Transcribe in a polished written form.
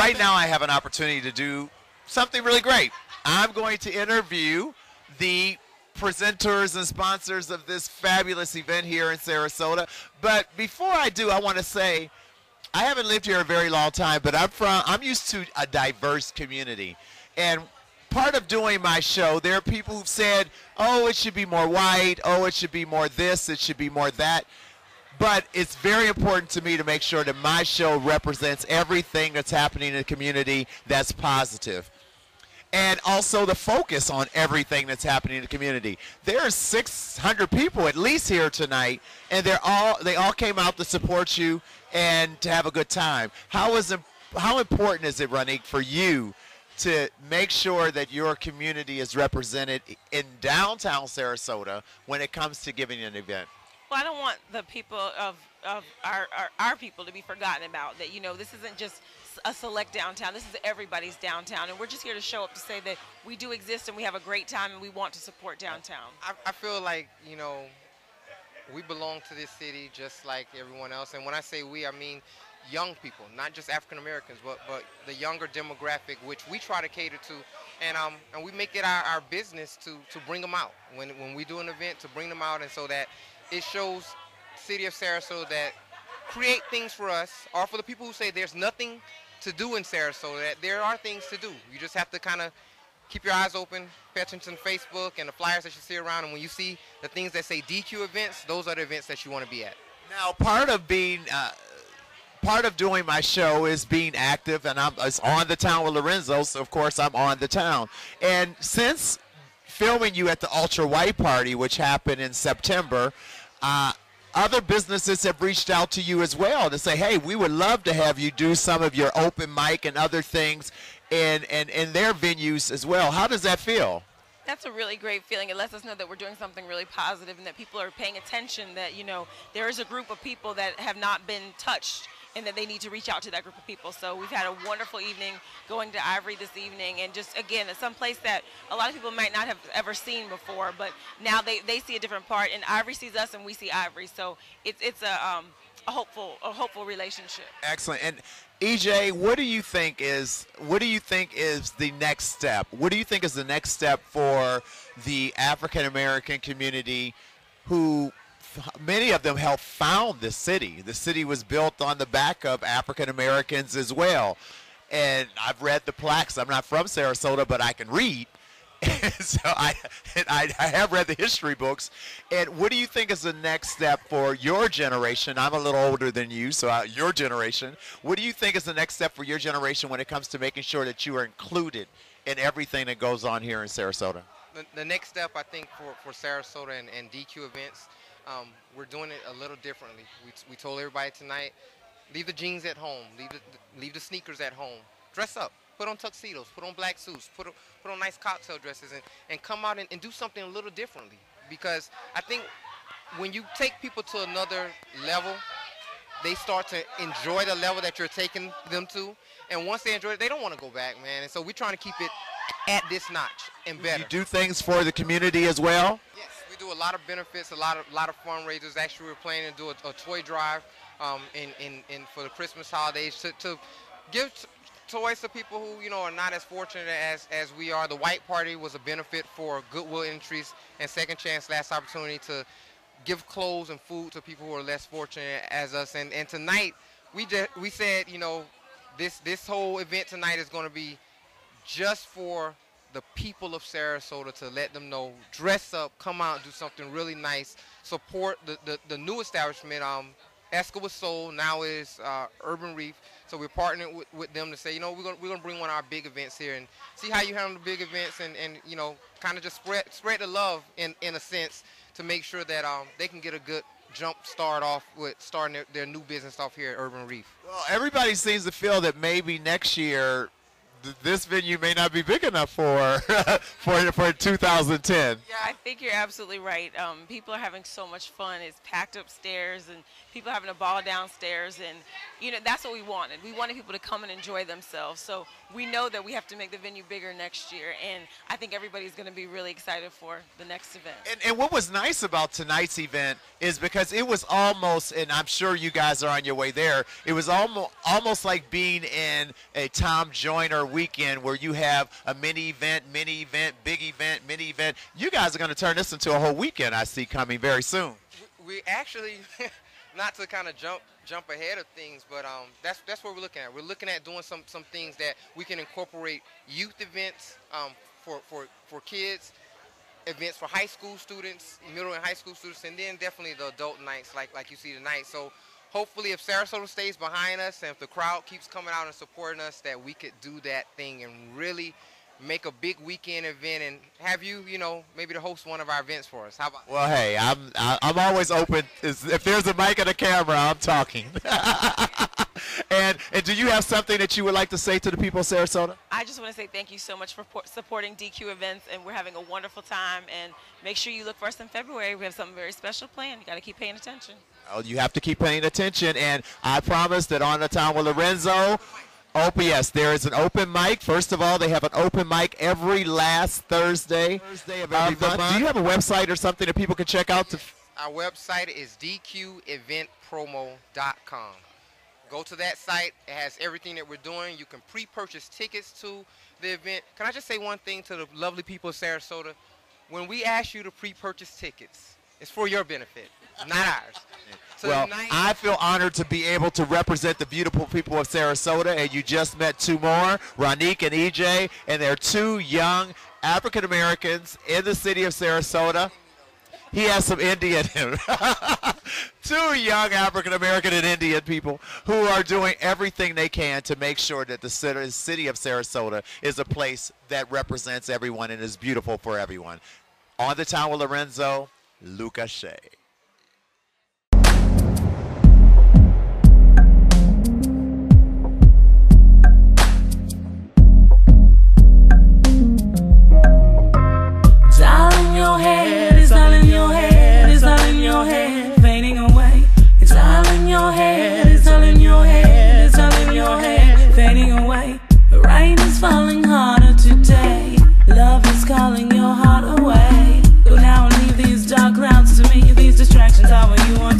right now I have an opportunity to do something really great. I'm going to interview the presenters and sponsors of this fabulous event here in Sarasota. But before I do, I want to say I haven't lived here a very long time, but I'm used to a diverse community. And part of doing my show, there are people who've said, oh, it should be more white, oh, it should be more this, it should be more that. But it's very important to me to make sure that my show represents everything that's happening in the community that's positive. And also the focus on everything that's happening in the community. There are 600 people at least here tonight, and they all came out to support you and to have a good time. How important is it, Ronique, for you to make sure that your community is represented in downtown Sarasota when it comes to giving an event? Well, I don't want the people of our people to be forgotten about. That, you know, this isn't just a select downtown. This is everybody's downtown, and we're just here to show up to say that we do exist and we have a great time and we want to support downtown. I feel like, you know, we belong to this city just like everyone else. And when I say we, I mean young people, not just African Americans, but the younger demographic, which we try to cater to, and we make it our business to bring them out when we do an event, to bring them out, and so that it shows city of Sarasota that create things for us, or for the people who say there's nothing to do in Sarasota, that there are things to do. You just have to kind of keep your eyes open, pay attention to Facebook and the flyers that you see around, and when you see the things that say DQ events, those are the events that you want to be at. Now, part of doing my show is being active, and it's On the Town with Lorenzo, so of course I'm on the town. And since filming you at the Ultra White Party, which happened in September, other businesses have reached out to you as well to say, hey, we would love to have you do some of your open mic and other things in their venues as well. How does that feel? That's a really great feeling. It lets us know that we're doing something really positive and that people are paying attention, that, you know, there is a group of people that have not been touched and that they need to reach out to that group of people. So we've had a wonderful evening going to Ivory this evening, and just, again, it's some place that a lot of people might not have ever seen before, but now they see a different part, and Ivory sees us and we see Ivory. So it's a hopeful relationship. Excellent. And EJ, what do you think is the next step? What do you think is the next step for the African American community, who many of them helped found the city? The city was built on the back of African Americans as well. And I've read the plaques. I'm not from Sarasota, but I can read. So I have read the history books. And what do you think is the next step for your generation? I'm a little older than you, so your generation. What do you think is the next step for your generation when it comes to making sure that you are included in everything that goes on here in Sarasota? The next step, I think, for Sarasota and DQ events, we're doing it a little differently. We told everybody tonight, leave the jeans at home, leave the sneakers at home, dress up. Put on tuxedos, put on black suits, put on nice cocktail dresses, and come out and do something a little differently. Because I think when you take people to another level, they start to enjoy the level that you're taking them to. And once they enjoy it, they don't want to go back, man. And so we're trying to keep it at this notch and better. You do things for the community as well? Yes, we do a lot of benefits, a lot of fundraisers. Actually, we're planning to do a toy drive for the Christmas holidays to give toys to people who, you know, are not as fortunate as we are. The White Party was a benefit for Goodwill Entries and Second Chance Last Opportunity to give clothes and food to people who are less fortunate as us. And tonight we said, you know, this whole event tonight is going to be just for the people of Sarasota, to let them know, dress up, come out, do something really nice, support the new establishment. Esca was sold, now is Urban Reef. So we're partnering with them to say, you know, we're gonna bring one of our big events here and see how you handle the big events, and you know, kind of just spread the love in a sense, to make sure that they can get a good jump start off with starting their new business off here at Urban Reef. Well, everybody seems to feel that maybe next year this venue may not be big enough for 2010. Yeah, I think you're absolutely right. People are having so much fun. It's packed upstairs, and people having a ball downstairs, and that's what we wanted. We wanted people to come and enjoy themselves. So we know that we have to make the venue bigger next year, and I think everybody's going to be really excited for the next event. And what was nice about tonight's event is because it was almost, and I'm sure you guys are on your way there, it was almost like being in a Tom Joyner weekend where you have a mini event, big event, mini event. You guys are going to turn this into a whole weekend, I see, coming very soon. We actually, not to kind of jump ahead of things, but that's what we're looking at. We're looking at doing some things that we can incorporate youth events for kids, events for high school students, middle and high school students, and then definitely the adult nights like you see tonight. So hopefully if Sarasota stays behind us and if the crowd keeps coming out and supporting us, that we could do that thing and really make a big weekend event and have you, maybe to host one of our events for us. How about that? Well, hey, I'm always open. If there's a mic and a camera, I'm talking. And do you have something that you would like to say to the people of Sarasota? I just want to say thank you so much for supporting DQ events, and we're having a wonderful time. And make sure you look for us in February. We have something very special planned. You got to keep paying attention. Oh, you have to keep paying attention, and I promise that on the Town with Lorenzo. Oh, yes, there is an open mic. First of all, they have an open mic every last Thursday of every month. Do you have a website or something that people can check out? Our website is dqeventpromo.com. Go to that site. It has everything that we're doing. You can pre-purchase tickets to the event. Can I just say one thing to the lovely people of Sarasota? When we ask you to pre-purchase tickets, it's for your benefit, not ours. So well, tonight, I feel honored to be able to represent the beautiful people of Sarasota, and you just met two more, Ronique and EJ, and they're two young African Americans in the city of Sarasota. He has some Indian in him. Two young African American and Indian people who are doing everything they can to make sure that the city of Sarasota is a place that represents everyone and is beautiful for everyone. On the Town with Lorenzo, Luca Shea. Fading away. It's all in your head. It's all in your head. It's all in your head. Fading away. The rain is falling harder today. Love is calling your heart away. Go now and leave these dark clouds to me. These distractions are what you want.